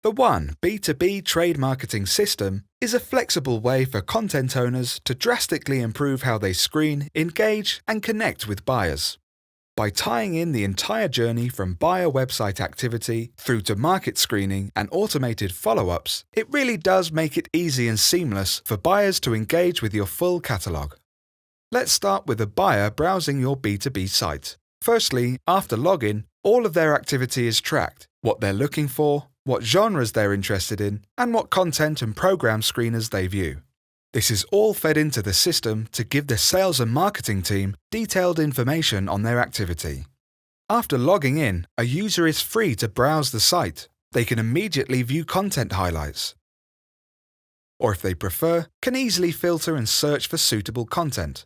The One B2B Trade Marketing System is a flexible way for content owners to drastically improve how they screen, engage, and connect with buyers. By tying in the entire journey from buyer website activity through to market screening and automated follow-ups, it really does make it easy and seamless for buyers to engage with your full catalog. Let's start with a buyer browsing your B2B site. Firstly, after login, all of their activity is tracked, what they're looking for, what genres they're interested in, and what content and program screeners they view. This is all fed into the system to give the sales and marketing team detailed information on their activity. After logging in, a user is free to browse the site. They can immediately view content highlights, or if they prefer, can easily filter and search for suitable content.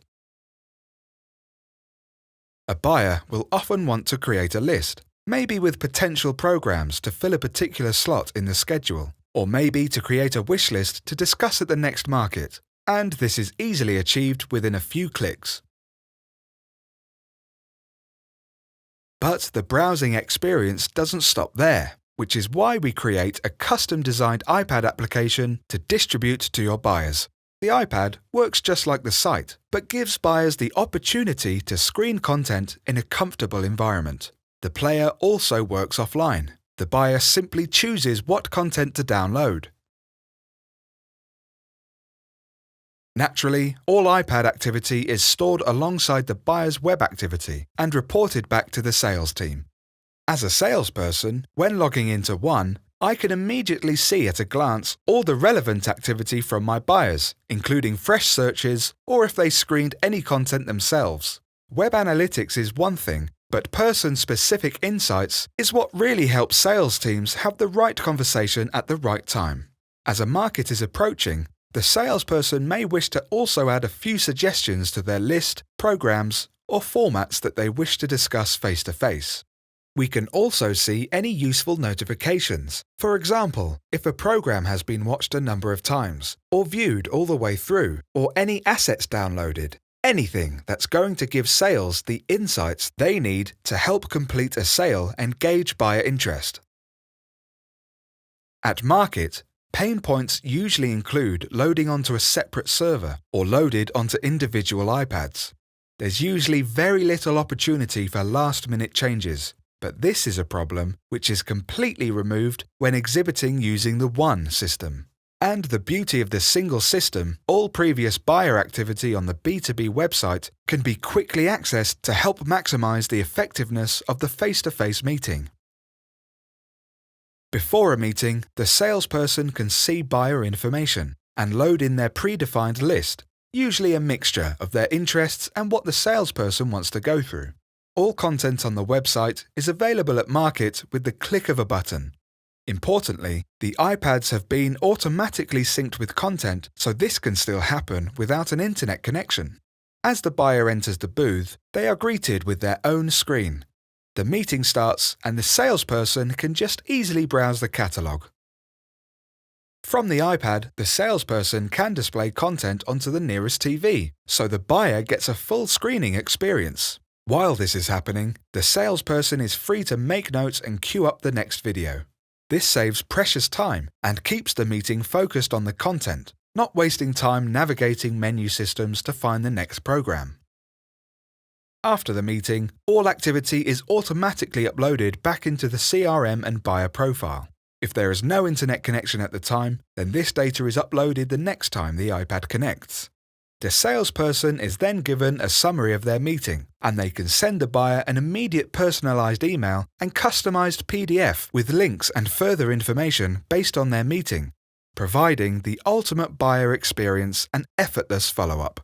A buyer will often want to create a list, maybe with potential programs to fill a particular slot in the schedule, or maybe to create a wish list to discuss at the next market, and this is easily achieved within a few clicks. But the browsing experience doesn't stop there, which is why we create a custom-designed iPad application to distribute to your buyers. The iPad works just like the site, but gives buyers the opportunity to screen content in a comfortable environment. The player also works offline. The buyer simply chooses what content to download. Naturally, all iPad activity is stored alongside the buyer's web activity and reported back to the sales team. As a salesperson, when logging into One, I can immediately see at a glance all the relevant activity from my buyers, including fresh searches or if they screened any content themselves. Web analytics is one thing, but person-specific insights is what really helps sales teams have the right conversation at the right time. As a market is approaching, the salesperson may wish to also add a few suggestions to their list, programs, or formats that they wish to discuss face-to-face. We can also see any useful notifications. For example, if a program has been watched a number of times, or viewed all the way through, or any assets downloaded. Anything that's going to give sales the insights they need to help complete a sale and gauge buyer interest. At market, pain points usually include loading onto a separate server or loaded onto individual iPads. There's usually very little opportunity for last-minute changes, but this is a problem which is completely removed when exhibiting using the One system. And the beauty of the single system, all previous buyer activity on the B2B website can be quickly accessed to help maximize the effectiveness of the face-to-face meeting. Before a meeting, the salesperson can see buyer information and load in their predefined list, usually a mixture of their interests and what the salesperson wants to go through. All content on the website is available at market with the click of a button. Importantly, the iPads have been automatically synced with content, so this can still happen without an internet connection. As the buyer enters the booth, they are greeted with their own screen. The meeting starts and the salesperson can just easily browse the catalog. From the iPad, the salesperson can display content onto the nearest TV, so the buyer gets a full screening experience. While this is happening, the salesperson is free to make notes and queue up the next video. This saves precious time and keeps the meeting focused on the content, not wasting time navigating menu systems to find the next program. After the meeting, all activity is automatically uploaded back into the CRM and buyer profile. If there is no internet connection at the time, then this data is uploaded the next time the iPad connects. The salesperson is then given a summary of their meeting, and they can send the buyer an immediate personalized email and customized PDF with links and further information based on their meeting, providing the ultimate buyer experience and effortless follow-up.